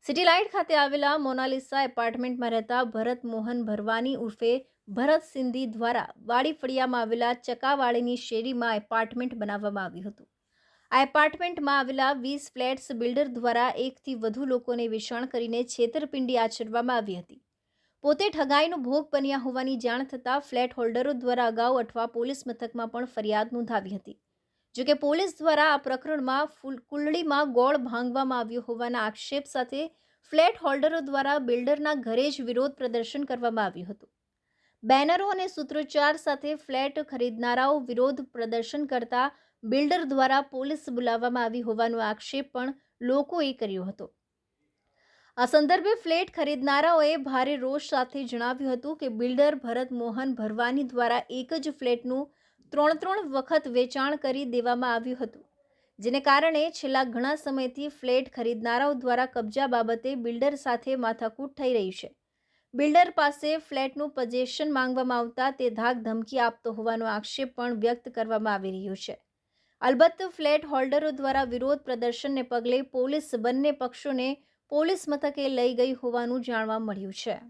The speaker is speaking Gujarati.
સિટી લાઇટ ખાતે આવેલા મોનાલિસા એપાર્ટમેન્ટમાં રહેતા ભરત મોહન ભરવાની ઉર્ફે ભરત સિંધી દ્વારા વાડી ફળિયામાં આવેલા ચકાવાળીની શેરીમાં એપાર્ટમેન્ટ બનાવવામાં આવ્યું હતું. આ એપાર્ટમેન્ટમાં આવેલા 20 ફ્લેટ્સ બિલ્ડર દ્વારા એકથી વધુ લોકોને વેચાણ કરીને છેતરપિંડી આચરવામાં આવી હતી. પોતે ઠગાઈનો ભોગ બન્યા હોવાની જાણ થતાં ફ્લેટ હોલ્ડરો દ્વારા અગાઉ અઠવા પોલીસ મથકમાં પણ ફરિયાદ નોંધાવી હતી. જોકે પોલીસ દ્વારા આ પ્રકરણમાં કુંડળીમાં ગોળ ભાંગવામાં આવ્યો હોવાના આક્ષેપ સાથે ફ્લેટ હોલ્ડરો દ્વારા બિલ્ડરના ઘરે જ વિરોધ પ્રદર્શન કરવામાં આવ્યું હતું. બેનરો અને સૂત્રોચ્ચાર સાથે ફ્લેટ ખરીદનારાઓ વિરોધ પ્રદર્શન કરતા બિલ્ડર દ્વારા પોલીસ બોલાવવામાં આવી હોવાનો આક્ષેપ પણ લોકોએ કર્યો હતો. આ સંદર્ભે ફ્લેટ ખરીદનારાઓએ ભારે રોષ સાથે જણાવ્યું હતું કે બિલ્ડર ભરત મોહન ભરવાની દ્વારા એક જ ફ્લેટનું 3 વખત વેચાણ કરી દેવામાં આવ્યું હતું, જેને કારણે છેલ્લા ઘણા સમયથી ફ્લેટ ખરીદનારાઓ દ્વારા કબજા બાબતે બિલ્ડર સાથે માથાકૂટ થઈ રહી છે. બિલ્ડર પાસે ફ્લેટનું પોઝેશન માંગવામાં આવતા તે ધાક ધમકી આપતો હોવાનો આક્ષેપ પણ વ્યક્ત કરવામાં આવી રહ્યો છે. અલબત્ત ફ્લેટ હોલ્ડરો દ્વારા વિરોધ પ્રદર્શનને પગલે પોલીસ બંને પક્ષોને પોલીસ મથકે લઈ ગઈ હોવાનું જાણવા મળ્યું છે.